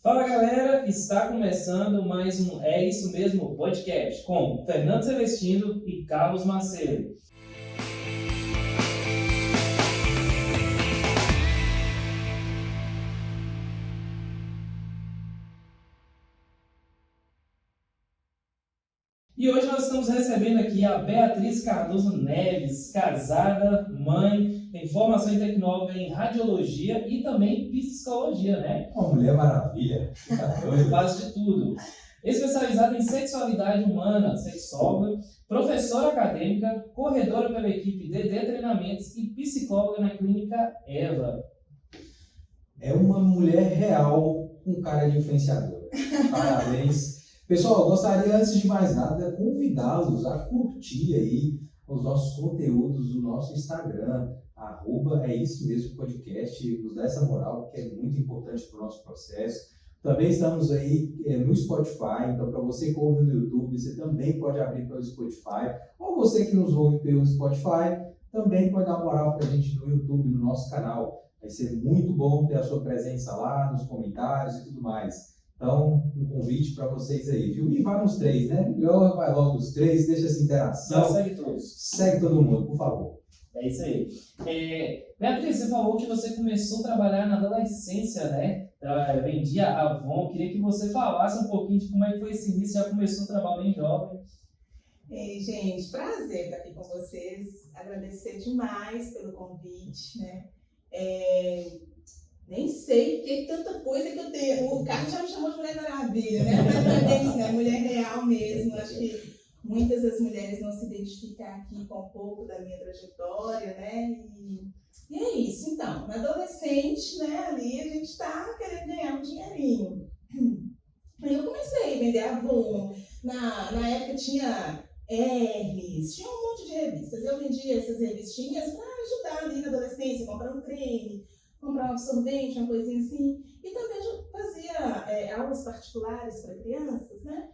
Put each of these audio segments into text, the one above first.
Fala galera, está começando mais um É Isso Mesmo podcast com Fernando Celestino e Carlos Macedo. E hoje nós estamos recebendo aqui a Beatriz Cardoso Neves, casada, mãe, tem formação em tecnóloga em radiologia e também psicologia, né? Uma mulher maravilha. Faz de tudo. Especializada em sexualidade humana, sexóloga, professora acadêmica, corredora pela equipe DD Treinamentos e psicóloga na clínica Eva. É uma mulher real com cara de influenciadora. Parabéns. Pessoal, eu gostaria, antes de mais nada, convidá-los a curtir aí os nossos conteúdos do nosso Instagram, @é isso mesmo podcast, nos dá essa moral, que é muito importante para o nosso processo. Também estamos aí no Spotify, então para você que ouve no YouTube, você também pode abrir pelo Spotify, ou você que nos ouve pelo Spotify, também pode dar moral para a gente no YouTube, no nosso canal. Vai ser muito bom ter a sua presença lá, nos comentários e tudo mais. Então, um convite para vocês aí, viu? E vai nos três, né? Melhor vai logo nos três, deixa essa interação. Já segue todos. Segue todo mundo, por favor. É isso aí. Beatriz, você falou que você começou a trabalhar na adolescência, né? Vendia Avon. Queria que você falasse um pouquinho de como é que foi esse início. Já começou a trabalhar bem jovem. Ei, gente, prazer estar aqui com vocês. Agradecer demais pelo convite, né? Nem sei que tanta coisa que eu tenho. O Carlos já me chamou de Mulher Maravilha, né? Mas não é isso, né? Mulher real mesmo. Acho que muitas das mulheres vão se identificar aqui com um pouco da minha trajetória, né? E é isso. Então, na adolescente, né? Ali a gente está querendo ganhar um dinheirinho. Aí eu comecei a vender Avon. Na época tinha Hermes, tinha um monte de revistas. Eu vendia essas revistinhas para ajudar ali na adolescência, comprar um creme, comprar um absorvente, uma coisinha assim. E também fazia aulas particulares para crianças, né?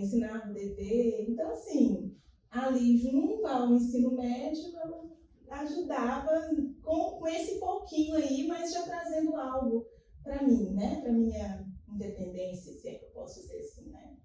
Ensinava o dever. Então, assim, ali junto ao ensino médio, eu ajudava com esse pouquinho aí, mas já trazendo algo para mim, né? Para minha independência, se é que eu posso dizer assim, né?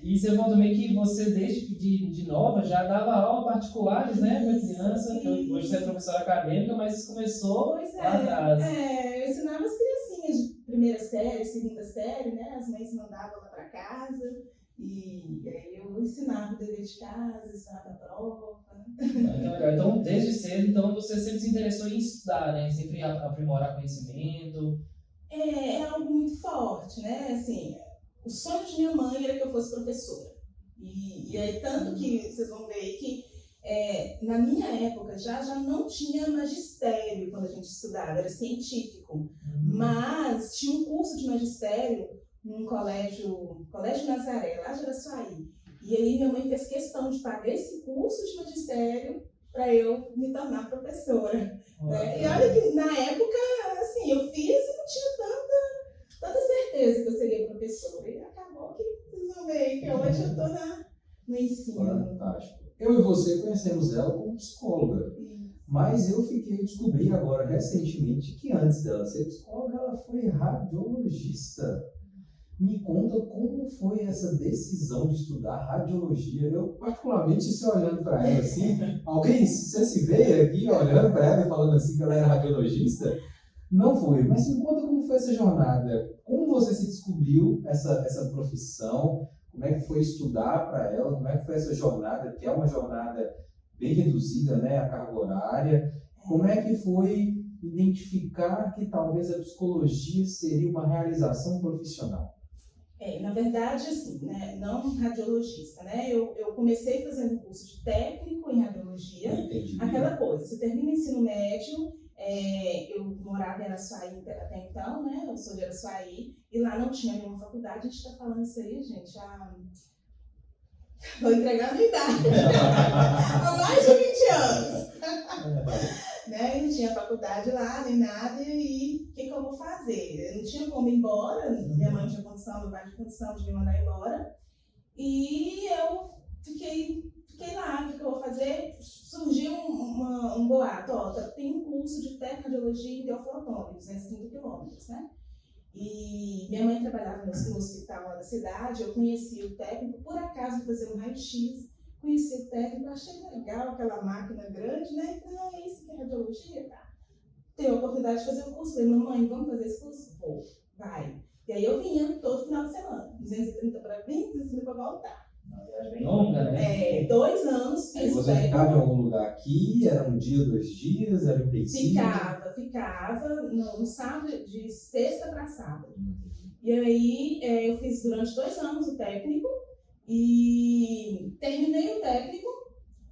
E você falou também que você, desde de nova, já dava aula particulares, né, para criança. Hoje você é professora acadêmica, mas isso começou lá atrás. Eu ensinava as criancinhas de primeira série, segunda série, né? As mães mandavam lá para casa e aí eu ensinava o dever de casa, ensinava a prova. Então, desde cedo, então, você sempre se interessou em estudar, né? Sempre aprimorar conhecimento. É algo muito forte, né? Assim, o sonho de minha mãe era que eu fosse professora. E aí, tanto que vocês vão ver que na minha época já não tinha magistério quando a gente estudava, era científico. Mas tinha um curso de magistério num colégio Nazaré, lá de Araçuaí. E aí minha mãe fez questão de pagar esse curso de magistério para eu me tornar professora. Né? E olha que na época, assim, eu fiz e não tinha tanta certeza que eu seria professora. E acabou que vocês vão ver que hoje eu estou no ensino. Fantástico. Eu e você conhecemos ela como psicóloga. Mas eu descobri agora, recentemente, que antes dela ser psicóloga, ela foi radiologista. Me conta como foi essa decisão de estudar radiologia. Eu, particularmente, se olhando para ela assim, você se vê aqui olhando para ela e falando assim que ela era radiologista? Não foi, mas me conta como foi essa jornada. Como você se descobriu essa profissão? Como é que foi estudar para ela? Como é que foi essa jornada, que é uma jornada bem reduzida, né, a carga horária? Como é que foi identificar que talvez a psicologia seria uma realização profissional? Na verdade, assim, né, não radiologista, né? Eu comecei fazendo um curso de técnico em radiologia. Entendi. Aquela coisa, você termina o ensino médio, eu morava em Araçuaí até então, né? Eu sou de Araçuaí, e lá não tinha nenhuma faculdade. A gente está falando isso aí, gente, vou entregar a minha idade, há mais de 20 anos. Né? Não tinha faculdade lá, nem nada, e o que eu vou fazer? Eu não tinha como ir embora, minha mãe não tinha condição, meu pai não tinha condição de me mandar embora, e eu fiquei lá, o que eu vou fazer? Surgiu um boato, tem um curso de tecnologia em Teoflotone, 230 quilômetros, né? E minha mãe trabalhava no hospital lá da cidade, eu conheci o técnico, por acaso fazer um raio-x, conheci o técnico, achei legal aquela máquina grande, né? Falei, é isso que é radiologia, tá? Tenho a oportunidade de fazer o curso. Falei, mamãe, vamos fazer esse curso? Vou, vai. E aí eu vinha todo final de semana, 230 para vir, 230 para voltar. Uma viagem bem longa, né? 2 anos Aí fiz o você ficava em técnico. algum lugar aqui? Era um dia, 2 dias? Era intensivo? Ficava no sábado, de sexta para sábado. E aí eu fiz durante 2 anos o técnico e terminei o técnico,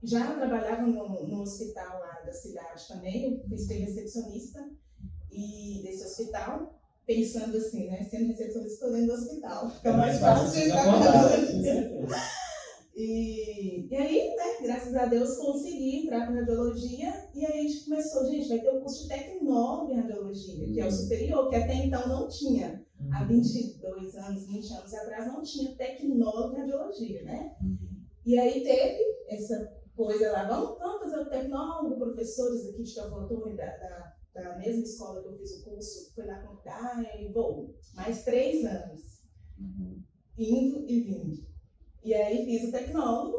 já trabalhava no hospital lá da cidade também, eu fui ser recepcionista e desse hospital, pensando assim, né, sendo recepcionista estou dentro do hospital, fica mais fácil de E aí, né, graças a Deus consegui entrar para radiologia e aí a gente começou, gente, vai ter o curso de tecnólogo em radiologia, que é o superior, que até então não tinha. Há 22 anos, 20 anos atrás, não tinha tecnólogo em radiologia, né? E aí teve essa coisa lá, vamos fazer o tecnólogo, professores aqui de Teoflotone, da mesma escola que eu fiz o curso, foi lá contar e vou. Mais 3 anos, indo e vindo. E aí fiz o tecnólogo,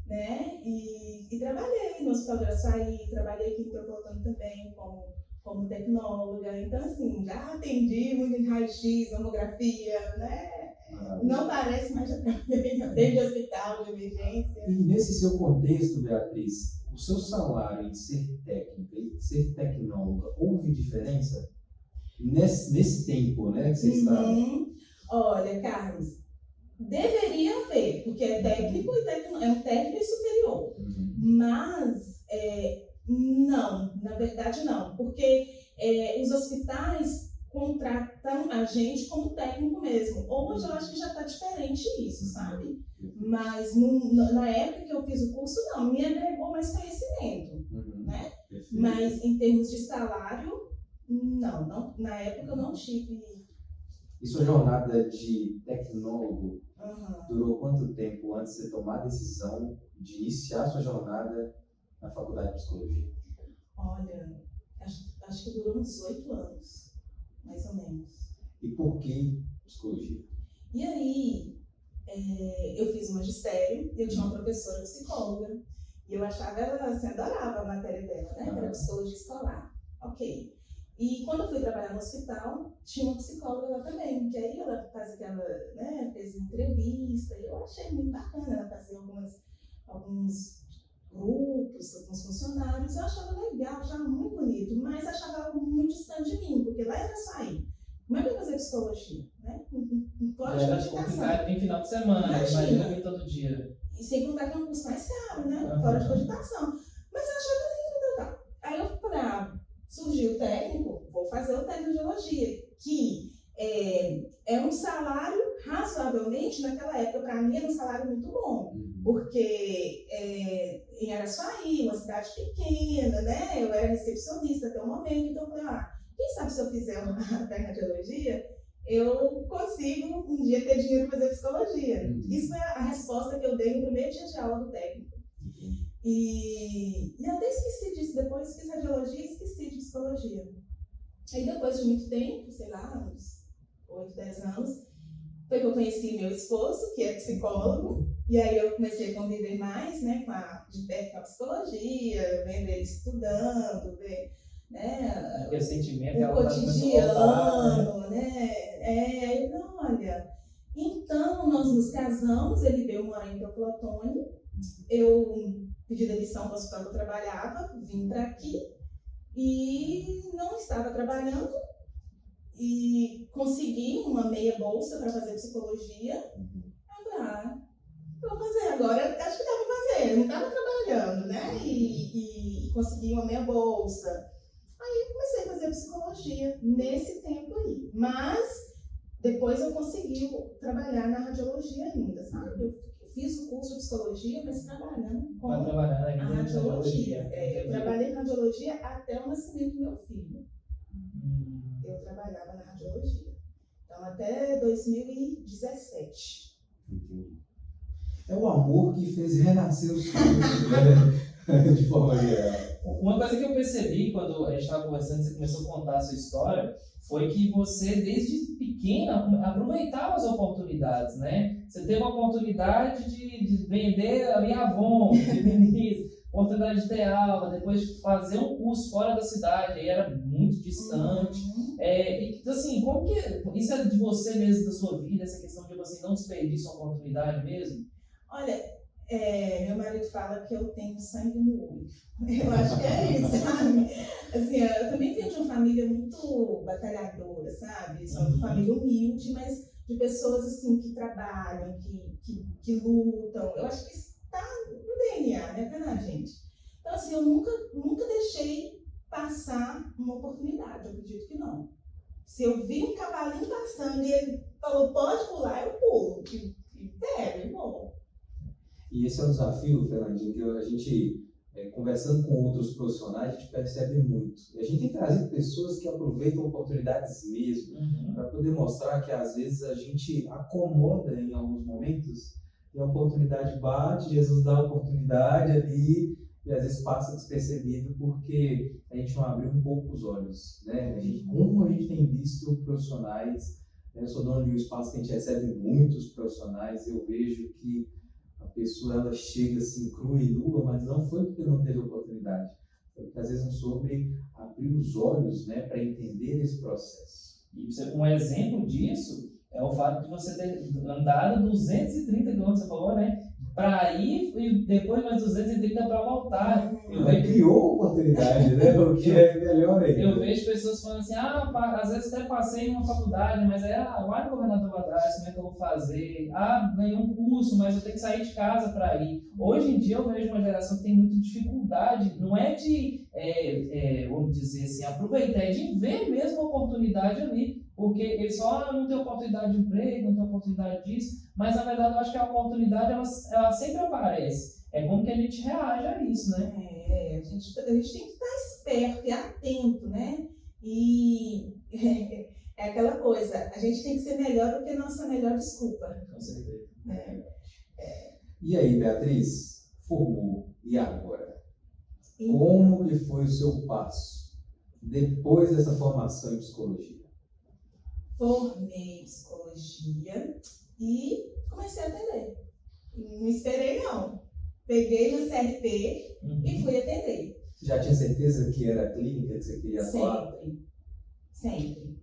né? E trabalhei no Hospital de Araçuaí, trabalhei aqui em Teoflotone também como tecnóloga. Então, assim, já atendi muito em raio-x, mamografia, né? Não parece, mas já trabalhei desde o hospital de emergência. E nesse seu contexto, Beatriz, o seu salário em ser técnica e ser tecnóloga, houve diferença? Nesse tempo, né, que você está... Olha, Carlos, deveria haver, porque é técnico e é um técnico e superior. Mas, não, na verdade não, porque os hospitais contratam a gente como técnico mesmo. Hoje eu acho que já está diferente isso, sabe? Mas na época que eu fiz o curso, não, me agregou mais conhecimento, né? Mas em termos de salário, não, na época eu não tive. E sua jornada de tecnólogo durou quanto tempo antes de você tomar a decisão de iniciar sua jornada na faculdade de psicologia? Olha, acho que durou uns 8 anos, mais ou menos. E por que psicologia? E aí, eu fiz o magistério, eu tinha uma professora psicóloga, e eu achava ela, assim, adorava a matéria dela, né? Que era psicologia escolar. Ok. E quando eu fui trabalhar no hospital, tinha uma psicóloga lá também, que aí ela fazia aquela, né, fez entrevista, e eu achei muito bacana, ela fazia alguns grupos, alguns funcionários, eu achava legal, achava muito bonito, mas achava algo muito distante de mim, porque lá era sair. Como é que eu ia fazer psicologia, né? Fora de cogitação. Complicado em final de semana, imagina vir todo dia. E sem contar que é um curso mais caro, né? Fora de cogitação. Mas eu achava lindo, tá? Aí eu falei, surgiu o técnico, vou fazer o técnico de geologia, que é um salário razoavelmente, naquela época, para mim, era um salário muito bom, porque em Araçuaí, uma cidade pequena, né? Eu era recepcionista até o momento, então eu falei, quem sabe se eu fizer uma técnica de geologia, eu consigo um dia ter dinheiro para fazer psicologia. Isso foi a resposta que eu dei no primeiro dia de aula do técnico. E até esqueci disso, depois fiz radiologia e esqueci de psicologia. Aí depois de muito tempo, sei lá, uns 8, 10 anos, foi que eu conheci meu esposo, que é psicólogo, e aí eu comecei a conviver mais, né, de perto com a psicologia, vendo ele estudando, ver, né, o sentimento, o cotidiano, né, aí eu falei, olha, então nós nos casamos, ele veio morar em Teoflotone, eu pedi demissão do hospital que eu trabalhava, vim para aqui e não estava trabalhando e consegui uma meia bolsa para fazer psicologia. Eu falei, vou fazer agora, acho que dá para fazer, eu não estava trabalhando, né? E consegui uma meia bolsa. Aí eu comecei a fazer psicologia nesse tempo aí, mas depois eu consegui trabalhar na radiologia ainda, sabe? Eu fiz o curso de psicologia, mas trabalhando com a radiologia. Eu trabalhei na radiologia até o nascimento do meu filho. Eu trabalhava na radiologia. Então, até 2017. Entendi. É o amor que fez renascer os filhos, né? De forma geral. Uma coisa que eu percebi quando a gente estava conversando, você começou a contar a sua história, foi que você, desde pequena, aproveitava as oportunidades, né? Você teve a oportunidade de vender a minha Avon, oportunidade de ter aula, depois de fazer um curso fora da cidade, aí era muito distante. E assim, como que isso é de você mesmo, da sua vida, essa questão de você não desperdiçar uma oportunidade mesmo? Olha, meu marido fala que eu tenho sangue no olho. Eu acho que é isso, sabe? Assim, eu também venho de uma família muito batalhadora, sabe? Sou uma família humilde, mas de pessoas assim que trabalham, que lutam. Eu acho que isso está no DNA, né? Tá na gente. Então, assim, eu nunca deixei passar uma oportunidade, eu acredito que não. Se eu vi um cavalinho passando e ele falou, pode pular, eu pulo. E pego, e vou. E esse é um desafio, Fernandinho, que a gente, conversando com outros profissionais, a gente percebe muito. E a gente tem trazido pessoas que aproveitam oportunidades mesmo, para poder mostrar que às vezes a gente acomoda em alguns momentos, e a oportunidade bate, Jesus dá a oportunidade ali, e às vezes passa despercebido porque a gente não abriu um pouco os olhos, né? Como a gente tem visto profissionais, né? Eu sou dono de um espaço que a gente recebe muitos profissionais, eu vejo que a pessoa ela chega assim crua e nua, mas não foi porque não teve oportunidade, foi porque às vezes não soube abrir os olhos, né, para entender esse processo. E um exemplo disso é o fato de você ter andado 230 km, você falou, né? Para ir e depois mais 230 para voltar. Criou oportunidade, né? O que é melhor aí. Eu vejo pessoas falando assim, às vezes até passei em uma faculdade, mas aí, vai no governador atrás, como é que eu vou fazer? Ganhei um curso, mas eu tenho que sair de casa para ir. Hoje em dia eu vejo uma geração que tem muita dificuldade, não é de, vamos dizer assim, aproveitar, é de ver mesmo a oportunidade ali. Porque eles só não tem oportunidade de emprego, não tem oportunidade disso, mas na verdade eu acho que a oportunidade ela sempre aparece. É como que a gente reage a isso, né? A gente tem que estar esperto e atento, né? E é aquela coisa, a gente tem que ser melhor do que a nossa melhor desculpa. Com certeza. E aí, Beatriz, formou, e agora? Como que foi o seu passo depois dessa formação em psicologia? Formei psicologia e comecei a atender. Não esperei, não. Peguei meu CRP e fui atender. Você já tinha certeza que era a clínica que você queria atuar? Sempre.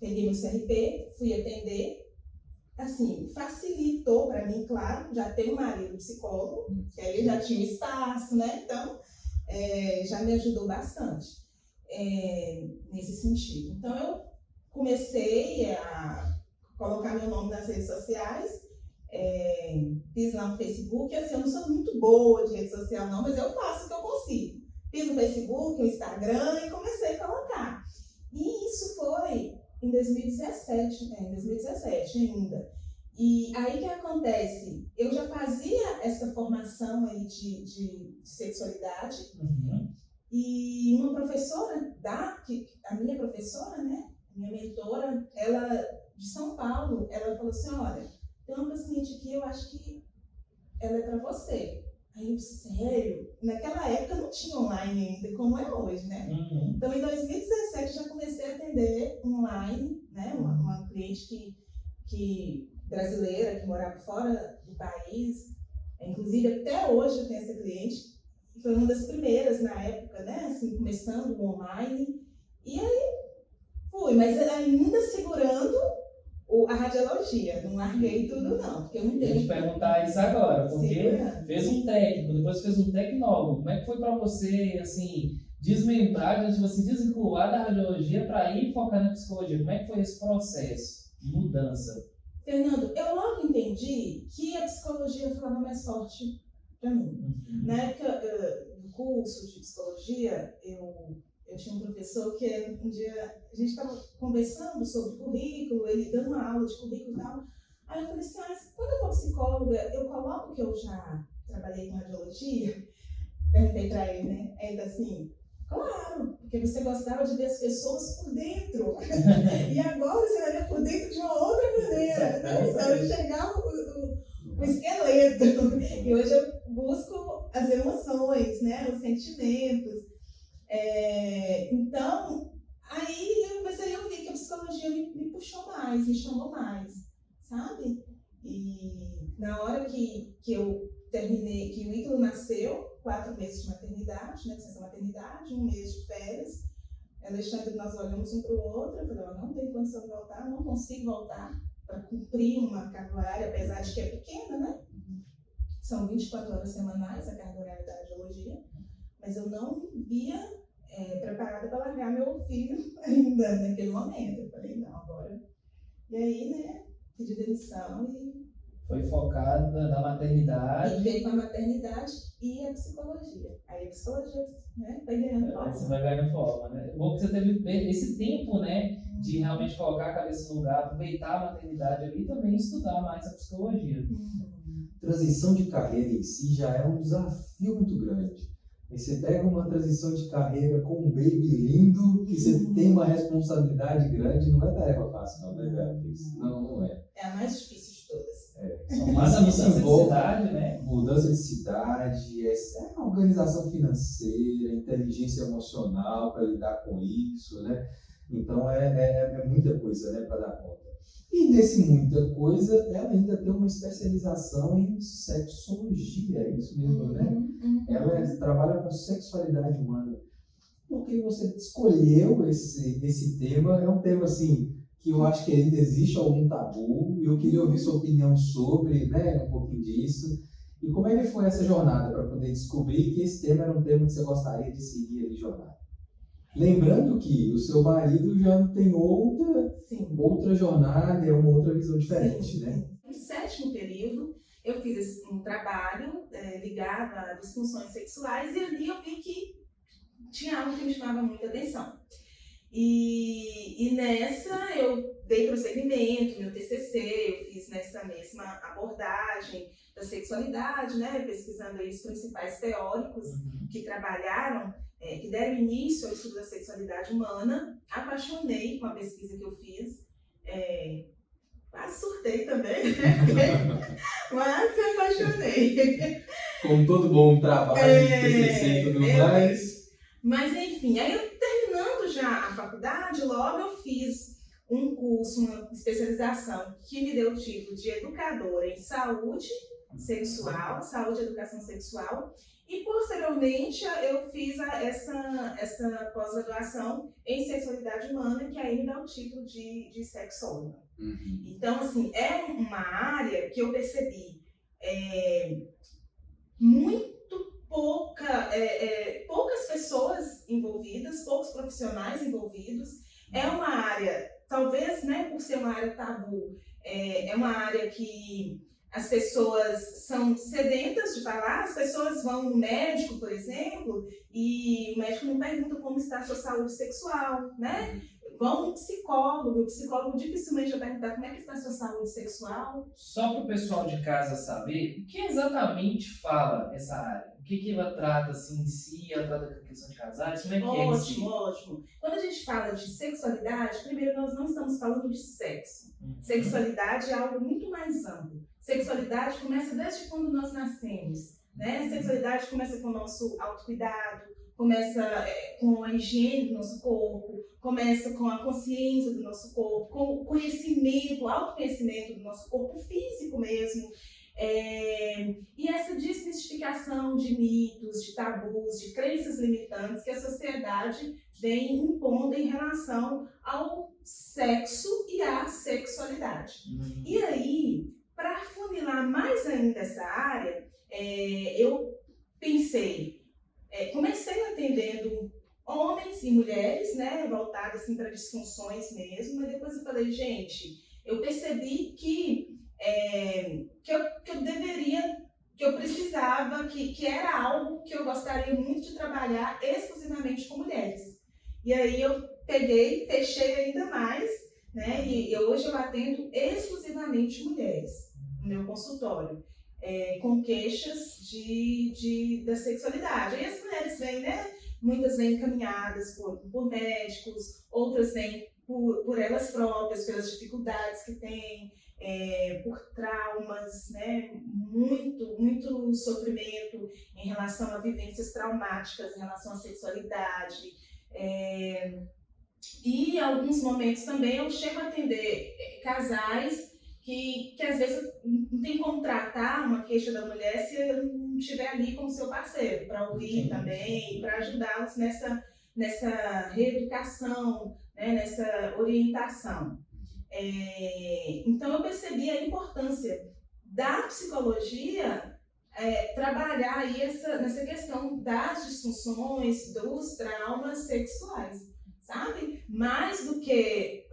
Peguei meu CRP, fui atender. Assim, facilitou para mim, claro, já ter um marido psicólogo, que aí já tinha espaço, né? Então, já me ajudou bastante. Nesse sentido. Então, eu comecei a colocar meu nome nas redes sociais, fiz lá no Facebook, assim, eu não sou muito boa de rede social não, mas eu faço o que eu consigo. Fiz no Facebook, no Instagram e comecei a colocar. E isso foi em 2017 ainda. E aí o que acontece? Eu já fazia essa formação aí de sexualidade, e uma professora, a minha professora, né, minha mentora, ela de São Paulo, ela falou assim, olha, tem uma paciente aqui, eu acho que ela é para você. Aí eu, sério? Naquela época não tinha online ainda, como é hoje, né? Então em 2017 eu já comecei a atender online, né, uma cliente brasileira, que morava fora do país. Inclusive até hoje eu tenho essa cliente. Foi uma das primeiras na época, né? Assim, começando o online. E aí fui, mas ainda segurando a radiologia. Não larguei tudo, não. Porque eu não tenho. Deixa eu te perguntar isso agora, porque fez um técnico, depois fez um tecnólogo. Como é que foi para você, assim, desmembrar, tipo assim, desvincular da radiologia para ir focar na psicologia? Como é que foi esse processo de mudança? Fernando, eu logo entendi que a psicologia falava mais forte para mim. Na época do curso de psicologia, eu tinha um professor que um dia a gente estava conversando sobre currículo, ele dando uma aula de currículo e tal. Aí eu falei assim, quando eu for psicóloga, eu coloco que eu já trabalhei com radiologia? Perguntei para ele, né? Aí ele assim, claro, porque você gostava de ver as pessoas por dentro. E agora você vai ver por dentro de uma outra maneira, né? Você vai enxergar o esqueleto. E hoje eu busco as emoções, psicologia me puxou mais, me chamou mais, sabe? E na hora que eu terminei, que o Ítalo nasceu, 4 meses de maternidade, né, licença maternidade, 1 mês de férias, Alexandre, nós olhamos um para o outro, eu falei, não tenho condição de voltar, não consigo voltar para cumprir uma carga horária, apesar de que é pequena, né? São 24 horas semanais a carga horária da radiologia, mas eu não me via preparada para largar meu filho ainda naquele momento. Eu falei, não, agora. E aí, né, pedi demissão e... Foi focado na maternidade. E veio com a maternidade e a psicologia. Aí a psicologia, né, vai ganhando forma. Você vai ganhando forma, né? Bom que você teve esse tempo, né, de realmente colocar a cabeça no lugar, aproveitar a maternidade ali e também estudar mais a psicologia. Transição de carreira em si já é um desafio muito grande. Aí você pega uma transição de carreira com um baby lindo, que você tem uma responsabilidade grande, não é tarefa fácil, não, né, Beatriz? Não é. É a mais difícil de todas. Somada a mudança de cidade, né? Mudança de cidade, a organização financeira, inteligência emocional para lidar com isso, né? Então é muita coisa, né, para dar conta. E nesse muita coisa, ela ainda tem uma especialização em sexologia, é isso mesmo, né? Ela trabalha com sexualidade humana. Por que você escolheu esse tema? É um tema, assim, que eu acho que ainda existe algum tabu, e eu queria ouvir sua opinião sobre, né, um pouquinho disso. E como é que foi essa jornada para poder descobrir que esse tema era um tema que você gostaria de seguir ali jornada? Lembrando que o seu marido já tem outra jornada, é uma outra visão diferente, né? No 7º período, eu fiz um trabalho ligado a disfunções sexuais, e ali eu vi que tinha algo que me chamava muita atenção. E nessa eu dei prosseguimento, meu TCC, eu fiz nessa mesma abordagem da sexualidade, né, pesquisando aí os principais teóricos que trabalharam, que deram início ao estudo da sexualidade humana. Apaixonei com a pesquisa que eu fiz, quase surtei também, né? Mas me apaixonei. Com todo bom trabalho, TCC e tudo mais. Mas enfim, aí eu terminando já a faculdade, logo eu fiz um curso, uma especialização que me deu o título de educadora em saúde sexual, saúde e educação sexual, e posteriormente eu fiz essa pós-graduação em sexualidade humana, que aí me dá o título de sexóloga. Então, assim, é uma área que eu percebi muito poucas pessoas envolvidas, poucos profissionais envolvidos. É uma área, talvez, né, por ser uma área tabu, é uma área que as pessoas são sedentas de falar. As pessoas vão no médico, por exemplo, e o médico não pergunta como está a sua saúde sexual, né? Vão no psicólogo, o psicólogo dificilmente vai perguntar como é que está a sua saúde sexual. Só para o pessoal de casa saber, o que exatamente fala essa área? O que ela trata assim, em si? Ela trata da questão de casais? Como é que é em si? Ótimo. Quando a gente fala de sexualidade, primeiro nós não estamos falando de sexo. Sexualidade é algo muito mais amplo. Sexualidade começa desde quando nós nascemos, né? Sexualidade começa com o nosso autocuidado, começa com a higiene do nosso corpo, começa com a consciência do nosso corpo, com o conhecimento, o autoconhecimento do nosso corpo físico mesmo. E essa desmistificação de mitos, de tabus, de crenças limitantes que a sociedade vem impondo em relação ao sexo e à sexualidade. E aí, para afunilar mais ainda essa área, eu pensei, comecei atendendo homens e mulheres, né, voltados assim, para disfunções mesmo, mas depois eu falei, gente, eu percebi que eu deveria, que eu precisava, que era algo que eu gostaria muito de trabalhar exclusivamente com mulheres. E aí eu peguei, fechei ainda mais, né, e hoje eu atendo exclusivamente mulheres no meu consultório, com queixas da sexualidade. Aí as mulheres vêm, né, muitas vêm encaminhadas por médicos, outras vêm por elas próprias, pelas dificuldades que têm, por traumas, né? Muito sofrimento em relação a vivências traumáticas, em relação à sexualidade. E em alguns momentos também eu chego a atender casais que às vezes não tem como tratar uma queixa da mulher se ele não estiver ali como seu parceiro, para ouvir também, para ajudá-los nessa reeducação, né, nessa orientação. Então eu percebi a importância da psicologia trabalhar aí nessa questão das disfunções, dos traumas sexuais, sabe? Mais do que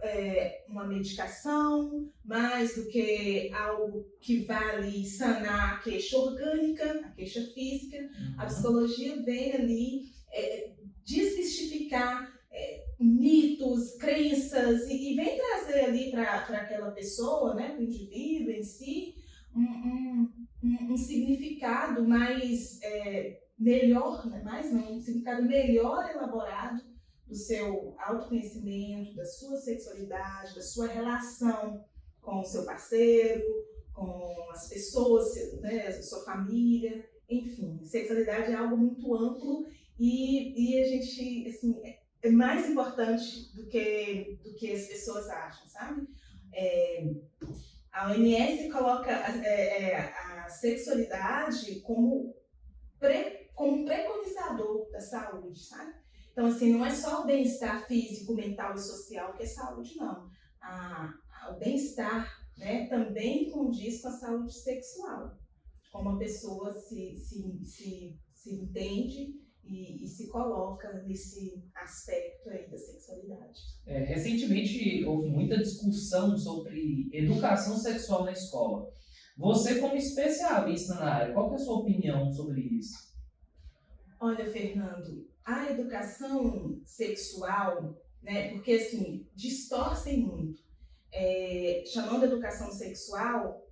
uma medicação, mais do que algo que vai ali sanar a queixa orgânica, a queixa física, a psicologia vem ali desmistificar mitos, crenças e vem trazer ali para aquela pessoa, né, para o indivíduo em si, um significado mais melhor, né, um significado melhor elaborado do seu autoconhecimento, da sua sexualidade, da sua relação com o seu parceiro, com as pessoas, né, a sua família, enfim, sexualidade é algo muito amplo e a gente, assim, é mais importante do que as pessoas acham, sabe? A OMS coloca a sexualidade como preconizador da saúde, sabe? Então, assim, não é só o bem-estar físico, mental e social que é saúde, não. O bem-estar, né, também condiz com a saúde sexual. Como a pessoa se entende e se coloca nesse aspecto aí da sexualidade. Recentemente houve muita discussão sobre educação sexual na escola. Você, como especialista na área, qual que é a sua opinião sobre isso? Olha, Fernando, a educação sexual, né, porque assim, distorcem muito. Chamando educação sexual,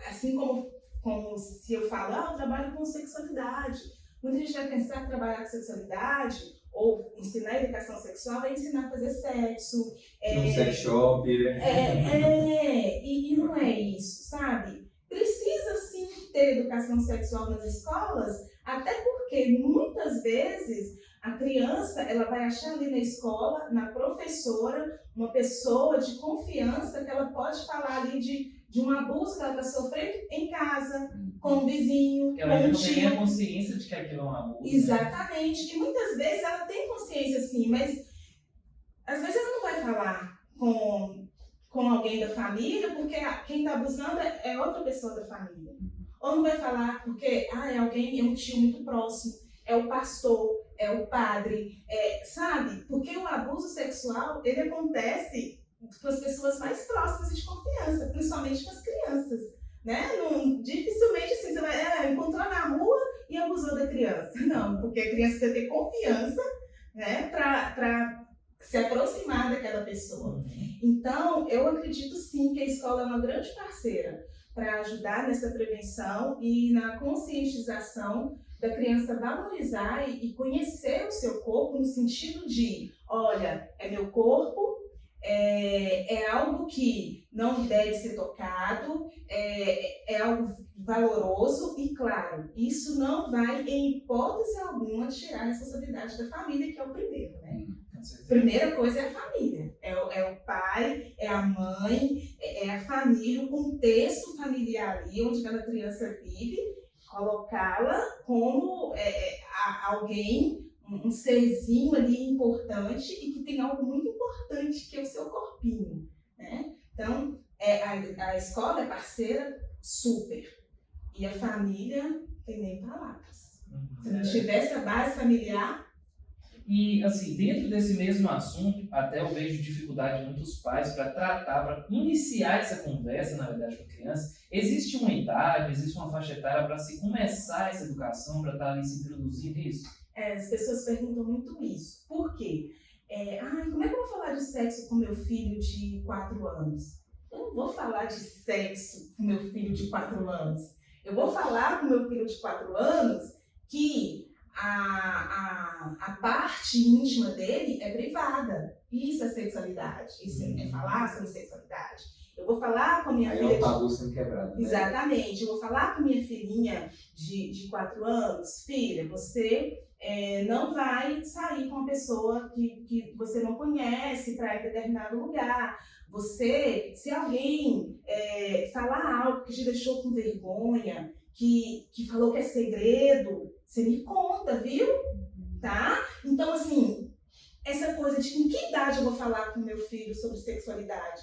assim como se eu falar, eu trabalho com sexualidade. Muita gente vai pensar que trabalhar com sexualidade ou ensinar educação sexual é ensinar a fazer sexo. Um sex shop. E não é isso, sabe? Precisa sim ter educação sexual nas escolas, até porque muitas vezes a criança ela vai achar ali na escola, na professora, uma pessoa de confiança que ela pode falar ali de um abuso que ela está sofrendo em casa, com o vizinho, com ela o já tem a tio. consciência de que aquilo é um abuso. Exatamente. Né? E muitas vezes ela tem consciência sim, mas às vezes ela não vai falar com alguém da família, porque quem está abusando é outra pessoa da família. Ou não vai falar porque é um tio muito próximo, é o pastor, é o padre, sabe? Porque o abuso sexual, ele acontece com as pessoas mais próximas e de confiança, principalmente com as crianças, né? Dificilmente assim, você vai encontrar na rua e abusou da criança. Não, porque a criança tem que ter confiança, né, para se aproximar daquela pessoa. Então, eu acredito sim que a escola é uma grande parceira para ajudar nessa prevenção e na conscientização da criança valorizar e conhecer o seu corpo no sentido de, olha, é meu corpo, é algo que não deve ser tocado, é algo valoroso e, claro, isso não vai, em hipótese alguma, tirar a responsabilidade da família, que é o primeiro, né? Primeira coisa é a família, é o pai, é a mãe, é a família, o contexto familiar ali onde aquela criança vive, colocá-la como alguém, um serzinho ali importante e que tem algo muito importante que é o seu corpinho, né? Então, a escola é parceira super e a família tem nem palavras. Se não tivesse a base familiar. E, assim, dentro desse mesmo assunto, até eu vejo dificuldade de muitos pais para iniciar essa conversa, na verdade, com a criança. Existe uma idade, existe uma faixa etária para se começar essa educação, para estar ali se introduzindo nisso? As pessoas perguntam muito isso. Por quê? Como é que eu vou falar de sexo com meu filho de 4 anos? Eu não vou falar de sexo com meu filho de 4 anos. Eu vou falar com meu filho de 4 anos que a parte íntima dele é privada. Isso é sexualidade. Isso é falar sobre sexualidade. Eu vou falar com a minha filha. É o tabu sendo quebrado. Né? Exatamente. Eu vou falar com minha filhinha de 4 anos. Filha, você não vai sair com uma pessoa que você não conhece para ir em determinado lugar. Você, se alguém falar algo que te deixou com vergonha, que falou que é segredo, você me conta, viu? Tá? Então, assim, essa coisa de em que idade eu vou falar com meu filho sobre sexualidade?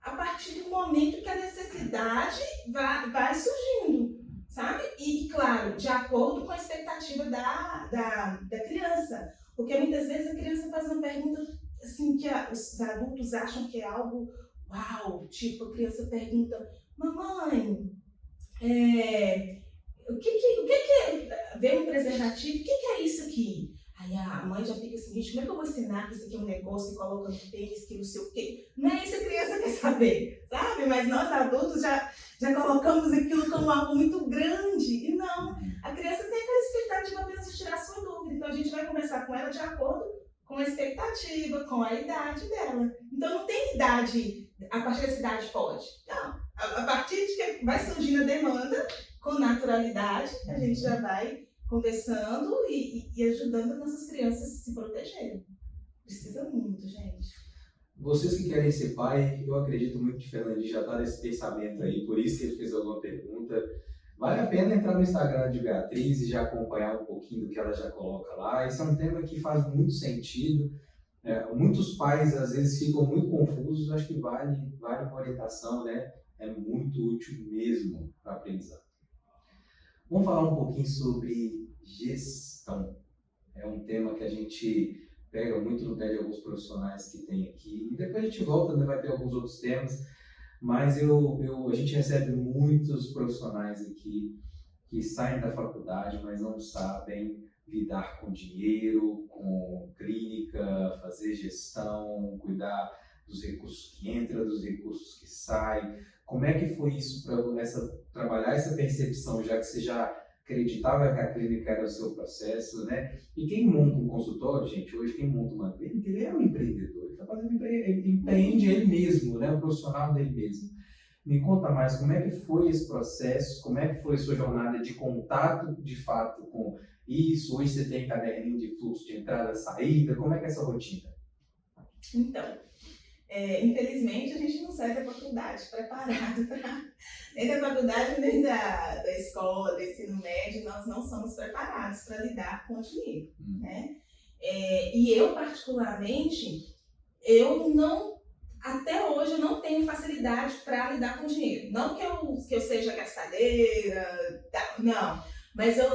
A partir do momento que a necessidade vai surgindo, sabe? E, claro, de acordo com a expectativa da criança. Porque muitas vezes a criança faz uma pergunta assim, que os adultos acham que é algo uau. Tipo, a criança pergunta, mamãe, o que é? Vê um preservativo, o que é isso aqui? Aí a mãe já fica assim, gente, como é que eu vou ensinar que isso aqui é um negócio e coloca no tênis, que não sei o quê? Não é isso que a criança quer saber, sabe? Mas nós adultos já colocamos aquilo como algo muito grande. E não, a criança tem aquela expectativa apenas de tirar sua dúvida. Então a gente vai conversar com ela de acordo com a expectativa, com a idade dela. Então não tem idade, a partir dessa idade pode. Não, a partir de que vai surgindo a demanda, com naturalidade, a gente já vai conversando e ajudando as nossas crianças a se protegerem. Precisa muito, gente. Vocês que querem ser pai, eu acredito muito que o Fernandinho já está nesse pensamento aí, por isso que ele fez alguma pergunta. Vale a pena entrar no Instagram de Beatriz e já acompanhar um pouquinho do que ela já coloca lá. Esse é um tema que faz muito sentido. Muitos pais, às vezes, ficam muito confusos. Acho que vale uma orientação, né? É muito útil mesmo para aprendizado. Vamos falar um pouquinho sobre gestão. É um tema que a gente pega muito no pé de alguns profissionais que tem aqui. E depois a gente volta, né? Vai ter alguns outros temas. Mas a gente recebe muitos profissionais aqui que saem da faculdade, mas não sabem lidar com dinheiro, com clínica, fazer gestão, cuidar dos recursos que entram, dos recursos que saem. Como é que foi isso para trabalhar essa percepção, já que você já acreditava que a clínica era o seu processo, né? E quem monta um consultório, gente, hoje quem monta uma clínica, ele é um empreendedor, ele está fazendo ele empreende ele mesmo, né? O profissional dele mesmo. Me conta mais, como é que foi esse processo, como é que foi a sua jornada de contato, de fato, com isso? Hoje você tem caderninho de fluxo de entrada e saída, como é que é essa rotina? Então, infelizmente, a gente não sai da faculdade preparado para... Nem da faculdade, nem da escola, do ensino médio, nós não somos preparados para lidar com o dinheiro, né? E eu, particularmente, até hoje, eu não tenho facilidade para lidar com dinheiro. Não que eu seja gastadeira, não. Mas eu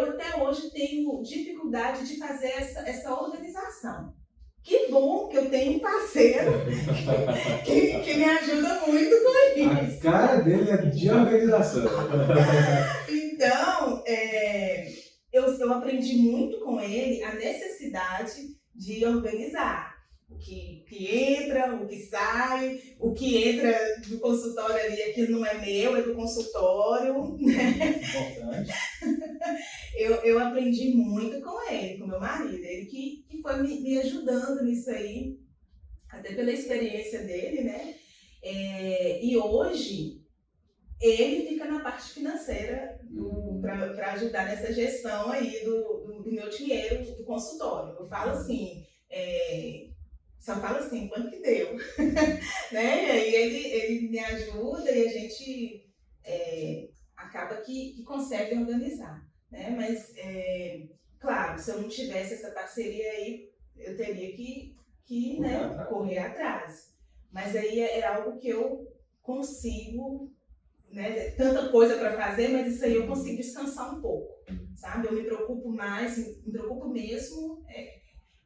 até hoje tenho dificuldade de fazer essa organização. Que bom que eu tenho um parceiro que me ajuda muito com isso. A cara dele é de organização. Então, eu aprendi muito com ele a necessidade de organizar. O que entra, o que sai, o que entra do consultório ali, aquilo não é meu, é do consultório. Né? Importante. Eu aprendi muito com ele, com meu marido. Ele que foi me ajudando nisso aí, até pela experiência dele, né? E hoje, ele fica na parte financeira para ajudar nessa gestão aí do meu dinheiro, do consultório. Eu falo assim... Só fala assim, quanto que deu, né? E aí ele me ajuda e a gente acaba que consegue organizar, né? Mas, claro, se eu não tivesse essa parceria aí, eu teria que correr atrás. Mas aí é algo que eu consigo, né? Tanta coisa para fazer, mas isso aí eu consigo descansar um pouco, sabe? Eu me preocupo mesmo,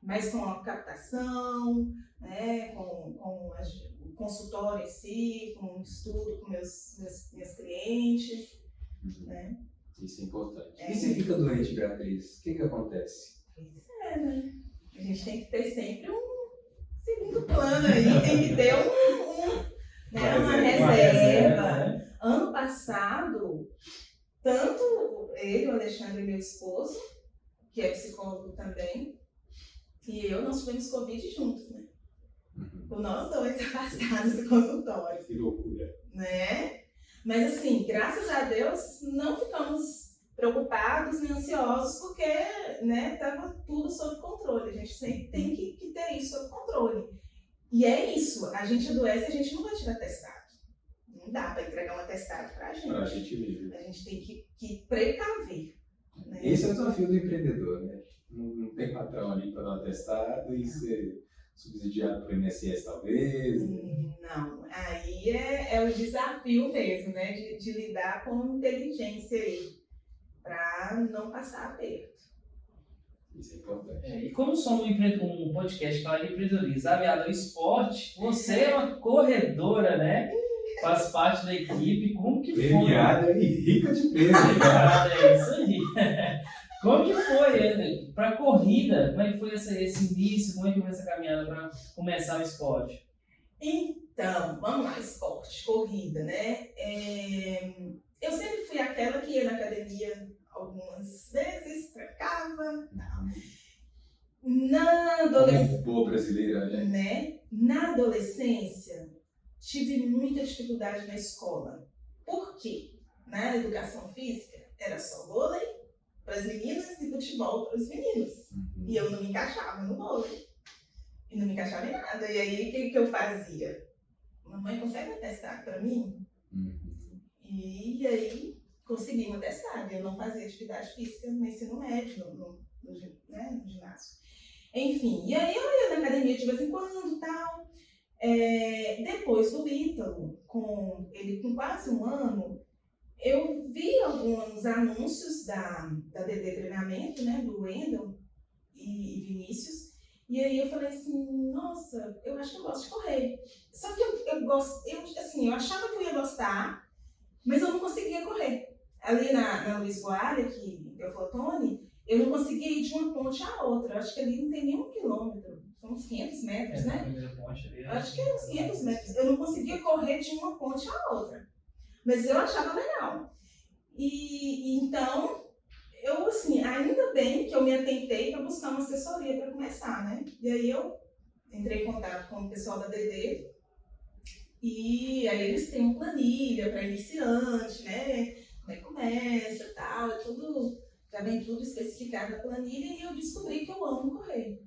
mas com a captação, né, com o consultório em si, com o estudo com meus clientes, né? Isso é importante. E se fica doente, Beatriz, o que acontece? Pois né? A gente tem que ter sempre um segundo plano aí, tem que ter uma reserva. Ano passado, tanto ele, o Alexandre, meu esposo, que é psicólogo também, e nós tivemos Covid juntos, né? Com nós dois afastados do consultório. Que loucura. Né? Mas assim, graças a Deus, não ficamos preocupados nem ansiosos, porque estava tudo sob controle. A gente sempre tem que ter isso sob controle. E é isso, a gente adoece, a gente não vai tirar atestado. Não dá para entregar um atestado para a gente. A gente vive. A gente tem que precaver. Né? Esse é o desafio do empreendedor, né? Não tem patrão ali para dar um atestado e ser subsidiado pelo INSS, talvez. Não, aí é o desafio mesmo, né? De lidar com inteligência aí, para não passar aperto. Isso é importante. E como somos um podcast que fala de empreendedorismo, Aviador Esporte, você é uma corredora, né? Faz parte da equipe. Como que foi? Premiada e rica de prêmio. É isso aí. Como que foi para a corrida? Como é que foi esse início? Como é que foi essa caminhada para começar o esporte? Então, vamos lá, esporte, corrida, né? Eu sempre fui aquela que ia na academia algumas vezes, trancava. Na adolescência, Boa brasileira, né? Na adolescência, tive muita dificuldade na escola. Por quê? Na educação física, era só vôlei para as meninas e futebol para os meninos. E eu não me encaixava no vôlei. E não me encaixava em nada. E aí, o que eu fazia? Mamãe, consegue um atestado para mim? E aí, consegui um atestado. Eu não fazia atividade física no ensino médio, no ginásio. Enfim, e aí eu ia na academia de vez em quando e tal. Depois do Ítalo, ele com quase um ano, eu vi alguns anúncios da DD Treinamento, né, do Wendel e Vinícius, e aí eu falei assim, nossa, eu acho que eu gosto de correr. Só que eu achava que eu ia gostar, mas eu não conseguia correr. Ali na Luiz Boalha, que é o Flotone, eu não conseguia ir de uma ponte à outra. Eu acho que ali não tem nem 1 quilômetro, são uns 500 metros, né? Eu acho que é uns 500 metros. Eu não conseguia correr de uma ponte à outra. Mas eu achava legal. E então, eu assim, ainda bem que eu me atentei para buscar uma assessoria para começar, né? E aí eu entrei em contato com o pessoal da DD e aí eles têm uma planilha para iniciante, né? Como é que começa e tal, já vem tudo especificado na planilha e eu descobri que eu amo correr.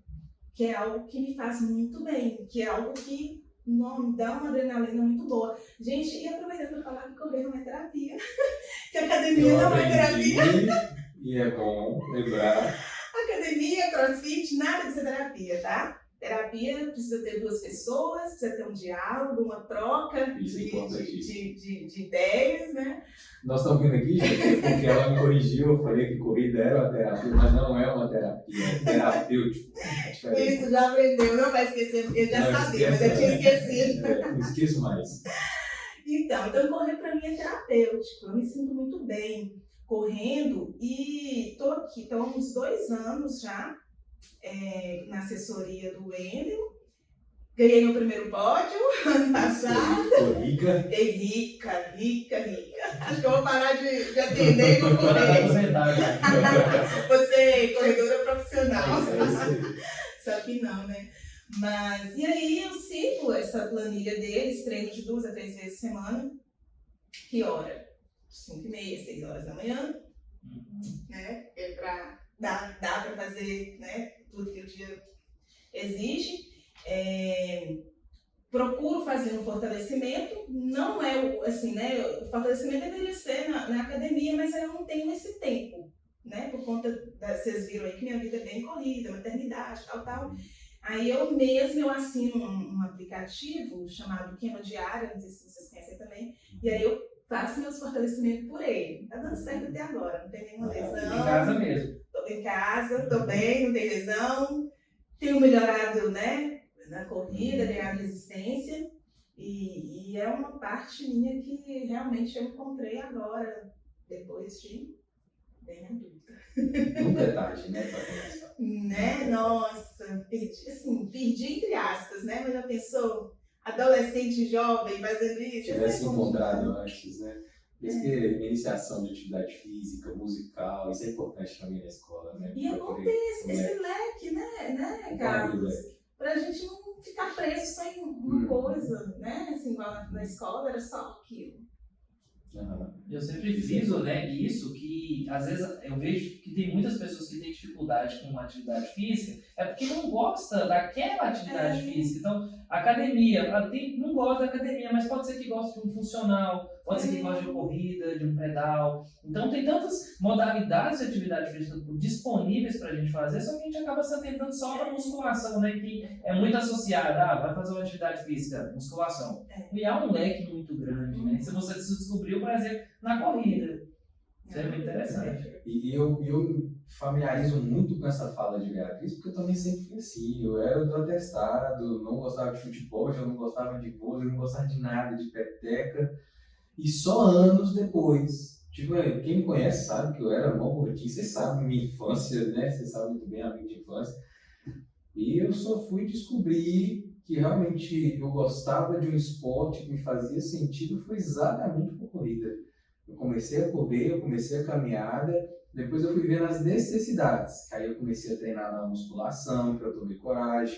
Que é algo que me faz muito bem, que é algo que me dá uma adrenalina muito boa. Gente, e aproveitando para falar que correr não é terapia, que academia não é terapia. E é bom lembrar. Academia, crossfit, nada de terapia, tá? Terapia precisa ter 2 pessoas, precisa ter um diálogo, uma troca de ideias, né? Nós estamos vendo aqui, gente, porque ela me corrigiu, eu falei que corrida era uma terapia, mas não é uma terapia, é terapêutico. Isso, já aprendeu, não vai esquecer, porque eu já sabia, mas eu tinha esquecido. Não esqueço mais. Então correr para mim é terapêutico, eu me sinto muito bem correndo e estou aqui, estou há uns 2 anos já na assessoria do Wendel. Ganhei meu primeiro pódio ano passado. Fiquei rica. Acho que eu vou parar de atender e vou correr. Você, corredora profissional. Só que não, né? Mas, e aí eu sigo essa planilha deles, treino de 2 a 3 vezes por semana. Que hora? 5h30, 6 horas da manhã. Né? Dá para fazer, né, tudo que o dia exige. Procuro fazer um fortalecimento, não é assim, né? O fortalecimento deveria ser na academia, mas eu não tenho esse tempo, né? Por conta vocês viram aí que minha vida é bem corrida, maternidade, tal. Aí eu assino um aplicativo chamado Queima Diária, não sei se vocês conhecem também, e aí eu faço meus fortalecimentos por ele. Tá dando certo até agora, não tem nenhuma lesão. Em casa mesmo. Tô em casa, tô bem, não tem lesão. Tenho melhorado, né, na corrida, ganhado resistência. E é uma parte minha que realmente eu encontrei agora, depois de bem adulta. Nunca é tarde, né, pra começar. Né? Nossa, perdi entre aspas, né? Mas já pensou? Adolescente jovem fazendo isso? Tivesse encontrado antes, né? Por isso que iniciação de atividade física, musical, isso é importante também na escola, né? E acontece esse leque, né, Carlos? Pra gente não ficar preso só em uma coisa, né? Assim, igual na escola era só aquilo. Eu sempre friso, né, isso, que às vezes eu vejo que tem muitas pessoas que têm dificuldade com atividade física, é porque não gosta daquela atividade física. Então, academia, não gosta da academia, mas pode ser que goste de um funcional, pode ser que goste de uma corrida, de um pedal. Então, tem tantas modalidades de atividade física disponíveis para a gente fazer, só que a gente acaba se atentando só para musculação, né, que é muito associada, vai fazer uma atividade física, musculação. E há um leque muito grande, né? Se você se descobriu, por exemplo, na corrida. Isso é muito interessante. E eu me familiarizo muito com essa fala de Beatriz, porque eu também sempre fui assim. Eu era do atestado, não gostava de futebol, já não gostava de vôlei, não gostava de nada, de peteca. E só anos depois, tipo, quem me conhece sabe que eu era mó gordinho, você sabe minha infância, né? Você sabe muito bem a minha infância. E eu só fui descobrir que realmente eu gostava de um esporte que me fazia sentido, foi exatamente por corrida. Eu comecei a correr, eu comecei a caminhada, depois eu fui vendo as necessidades. Aí eu comecei a treinar na musculação, que eu tomei coragem.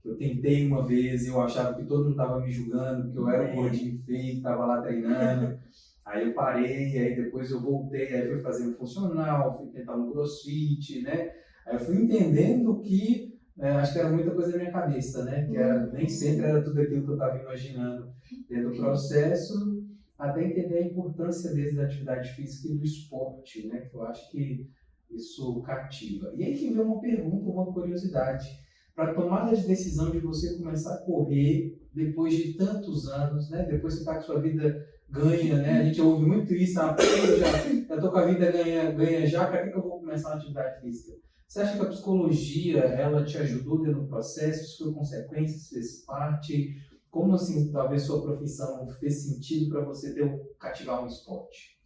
Eu tentei uma vez e eu achava que todo mundo estava me julgando, que eu era um gordinho feio, estava lá treinando. Aí eu parei, aí depois eu voltei, aí fui fazendo funcional, fui tentar um crossfit, né? Aí eu fui entendendo que acho que era muita coisa na minha cabeça, né? Que nem sempre era tudo aquilo que eu estava imaginando dentro do processo, até entender a importância desde da atividade física e do esporte, né? Que eu acho que isso cativa. E aí que vem uma pergunta, uma curiosidade. Para a tomada de decisão de você começar a correr depois de tantos anos, né? Depois que você está com sua vida ganha, né? A gente ouve muito isso, eu já estou com a vida ganha já, para que eu vou começar uma atividade física? Você acha que a psicologia, ela te ajudou dentro do processo? Isso foi consequência? Isso fez parte? Como, assim, talvez sua profissão fez sentido para você cativar um esporte?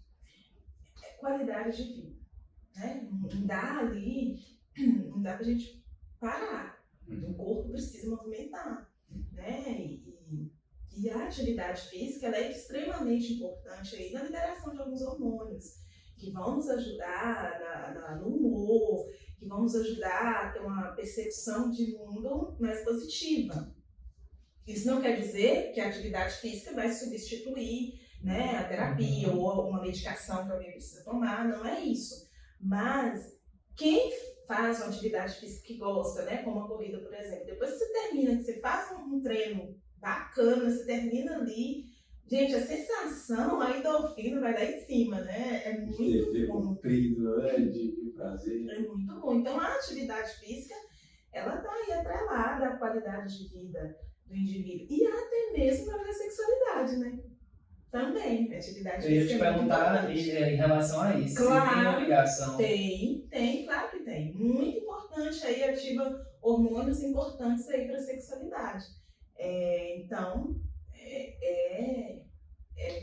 Qualidade de vida, né? Não dá pra gente parar. O corpo precisa movimentar, né? E a atividade física, ela é extremamente importante aí na liberação de alguns hormônios que vão nos ajudar no humor, que vão nos ajudar a ter uma percepção de mundo mais positiva. Isso não quer dizer que a atividade física vai substituir, né, a terapia ou uma medicação que alguém precisa tomar, não é isso. Mas quem faz uma atividade física que gosta, né, como a corrida, por exemplo, depois que você termina, que você faz um treino bacana, você termina ali, gente, a sensação, a endorfina vai lá em cima, né? É muito bom. Comprido, né? De prazer. É muito bom. Então, a atividade física, ela está aí atrelada à qualidade de vida do indivíduo. E até mesmo para a sexualidade, né? Também, a atividade física. Eu ia te perguntar em relação a isso. Claro, tem uma ligação? Tem, claro que tem. Muito importante aí, ativa hormônios importantes aí para a sexualidade. Então,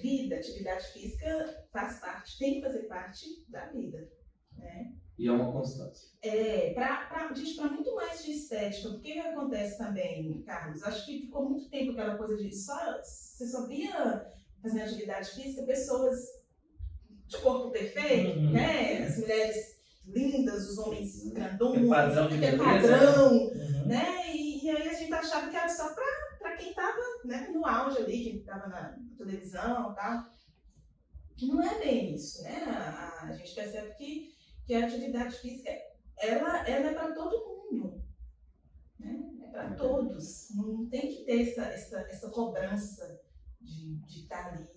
vida, atividade física faz parte, tem que fazer parte da vida, né? E é uma constância. Para muito mais de estética, porque o que acontece também, Carlos? Acho que ficou muito tempo aquela coisa de você só via fazendo atividade física pessoas de corpo perfeito, né? As mulheres lindas, os homens grandões, Padrão de beleza, padrão, né? E aí a gente achava que era só para quem estava, né, no auge ali, quem estava na televisão e tal. Não é bem isso, né? A gente percebe que a atividade física, ela é para todo mundo, né? É para todos. Não tem que ter essa cobrança de estar ali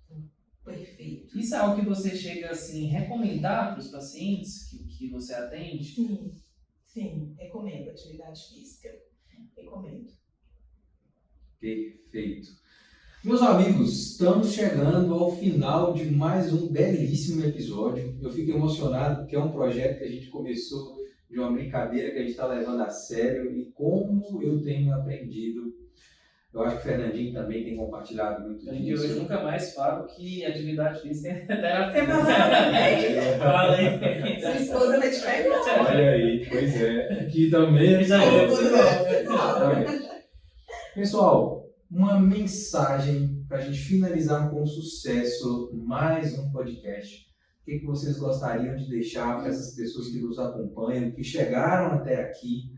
no perfeito. Isso é algo que você chega assim, recomendar para os pacientes que você atende? Sim, recomendo atividade física. Recomendo. Perfeito. Meus amigos, estamos chegando ao final de mais um belíssimo episódio. Eu fico emocionado porque é um projeto que a gente começou de uma brincadeira que a gente está levando a sério e como eu tenho aprendido. Eu acho que o Fernandinho também tem compartilhado muito Eu disso. hoje nunca mais falo que atividade física é terapia. Você falou Falei. sua esposa vai te pegar. Olha aí, pois é. Que também Já é Exatamente. Pessoal, uma mensagem para a gente finalizar com sucesso mais um podcast. O que vocês gostariam de deixar para essas pessoas que nos acompanham, que chegaram até aqui?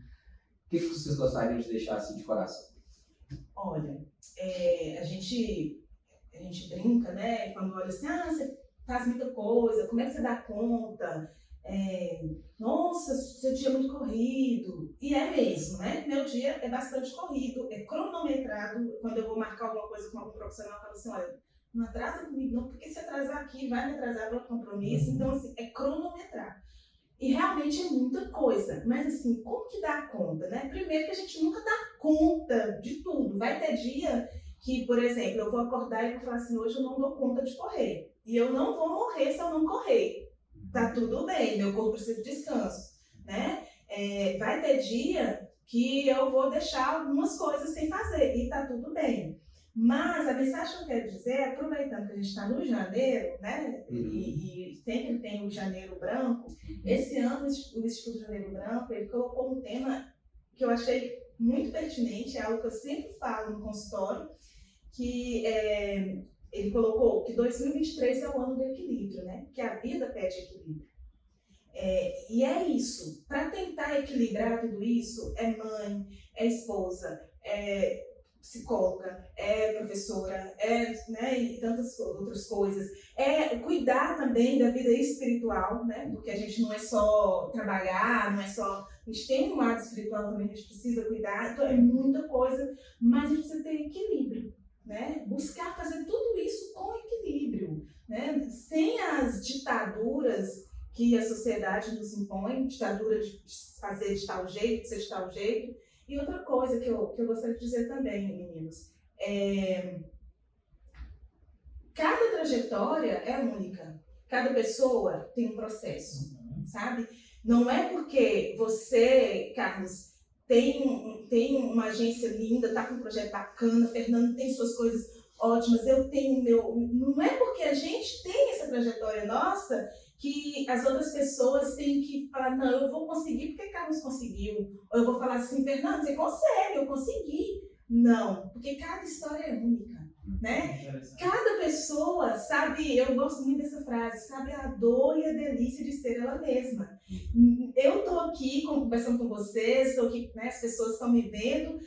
O que vocês gostariam de deixar assim de coração? Olha, a gente gente brinca, né? Quando olha assim, você faz muita coisa, como é que você dá conta? Nossa, seu dia é muito corrido. E é mesmo, né? Meu dia é bastante corrido, é cronometrado. Quando eu vou marcar alguma coisa com algum profissional, eu falo assim, olha, não atrasa comigo não, porque se atrasar aqui vai me atrasar para o compromisso. Então, assim, é cronometrado. E realmente é muita coisa. Mas, assim, como que dá conta, né? Primeiro que a gente nunca dá conta de tudo. Vai ter dia que, por exemplo, eu vou acordar e vou falar assim, hoje eu não dou conta de correr. E eu não vou morrer se eu não correr. Tá tudo bem, meu corpo precisa de descanso, né? Vai ter dia que eu vou deixar algumas coisas sem fazer e tá tudo bem. Mas a mensagem que eu quero dizer, aproveitando que a gente está no janeiro, né? E sempre tem o Janeiro Branco, esse ano o Instituto Janeiro Branco, ele colocou um tema que eu achei muito pertinente, é algo que eu sempre falo no consultório, que ele colocou que 2023 é o ano do equilíbrio, né? Que a vida pede equilíbrio. E é isso. Para tentar equilibrar tudo isso, é mãe, é esposa, é psicóloga, é professora, né, e tantas outras coisas. Cuidar também da vida espiritual, né? Porque a gente não é só trabalhar, não é só... A gente tem um lado espiritual também, a gente precisa cuidar. Então é muita coisa, mas a gente precisa ter equilíbrio. Né? Buscar fazer tudo isso com equilíbrio, né? Sem as ditaduras que a sociedade nos impõe, ditadura de fazer de tal jeito, de ser de tal jeito. E outra coisa que eu gostaria de dizer também, meninos, cada trajetória é única, cada pessoa tem um processo, sabe? Não é porque você, Carlos, tem uma agência linda, tá com um projeto bacana, Fernando tem suas coisas ótimas, eu tenho o meu... Não é porque a gente tem essa trajetória nossa que as outras pessoas têm que falar, não, eu vou conseguir porque Carlos conseguiu. Ou eu vou falar assim, Fernando, você consegue, eu consegui. Não, porque cada história é única, né? Cada pessoa sabe, eu gosto muito dessa frase, sabe a dor e a delícia de ser ela mesma. Eu tô aqui conversando com vocês, tô aqui, né, as pessoas estão me vendo,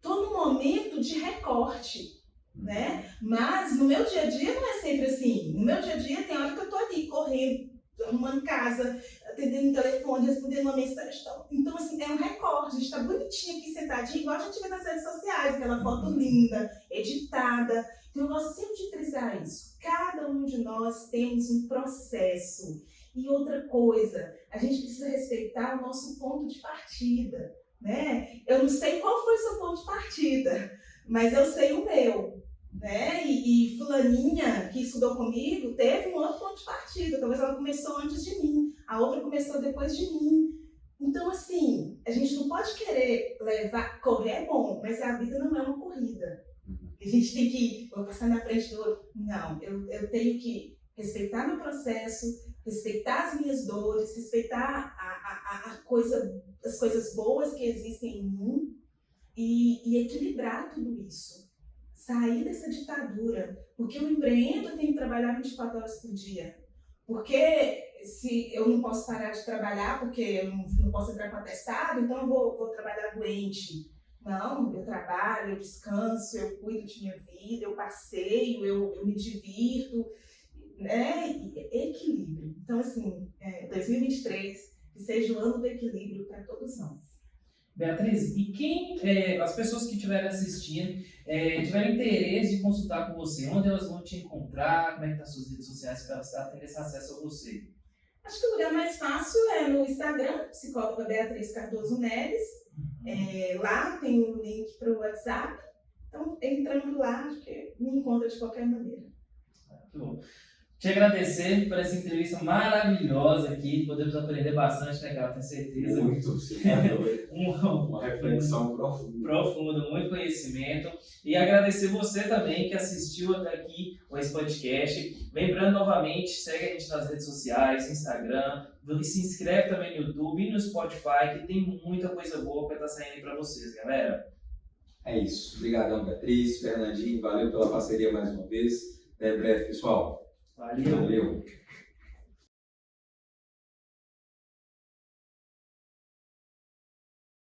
tô num momento de recorte, né? Mas no meu dia a dia não é sempre assim. No meu dia a dia tem hora que eu tô ali correndo, arrumando casa, atendendo o telefone, respondendo uma mensagem. Então, assim, é um recorte. A gente tá bonitinho aqui sentadinho, igual a gente vê nas redes sociais, aquela foto linda, editada. Então, eu gosto sempre de frisar isso. Cada um de nós temos um processo. E outra coisa, a gente precisa respeitar o nosso ponto de partida, né? Eu não sei qual foi o seu ponto de partida, mas eu sei o meu, né? E fulaninha, que estudou comigo, teve um outro ponto de partida. Talvez ela começou antes de mim, a outra começou depois de mim. Então, assim, a gente não pode querer correr é bom, mas a vida não é uma corrida. A gente tem que vou passar na frente do outro. Não, eu tenho que respeitar meu processo, respeitar as minhas dores, respeitar as coisas boas que existem em mim e equilibrar tudo isso. Sair dessa ditadura. Porque eu empreendo, eu tenho que trabalhar 24 horas por dia. Porque se eu não posso parar de trabalhar, porque eu não posso entrar com atestado, então eu vou trabalhar doente. Não, eu trabalho, eu descanso, eu cuido de minha vida, eu passeio, eu me divirto, né? Equilíbrio. Então, assim, 2023, que seja o ano do equilíbrio para todos nós. Beatriz, e quem, as pessoas que estiverem assistindo, tiverem interesse de consultar com você, onde elas vão te encontrar, como é que tá as suas redes sociais para elas terem esse acesso a você? Acho que o lugar mais fácil é no Instagram, psicóloga Beatriz Cardoso Neves. Lá tem um link para o WhatsApp. Então, entrando lá, acho que me encontra de qualquer maneira. Muito bom. Te agradecer por essa entrevista maravilhosa aqui. Podemos aprender bastante, né, cara? Tenho certeza. Muito, você tá doido. Uma reflexão profunda. Profunda, muito conhecimento. E agradecer você também que assistiu até aqui esse podcast. Lembrando novamente, segue a gente nas redes sociais, Instagram, se inscreve também no YouTube e no Spotify, que tem muita coisa boa para estar saindo aí para vocês, galera. É isso. Obrigadão, Beatriz, Fernandinho, valeu pela parceria mais uma vez. Até breve, pessoal. Valeu. Valeu.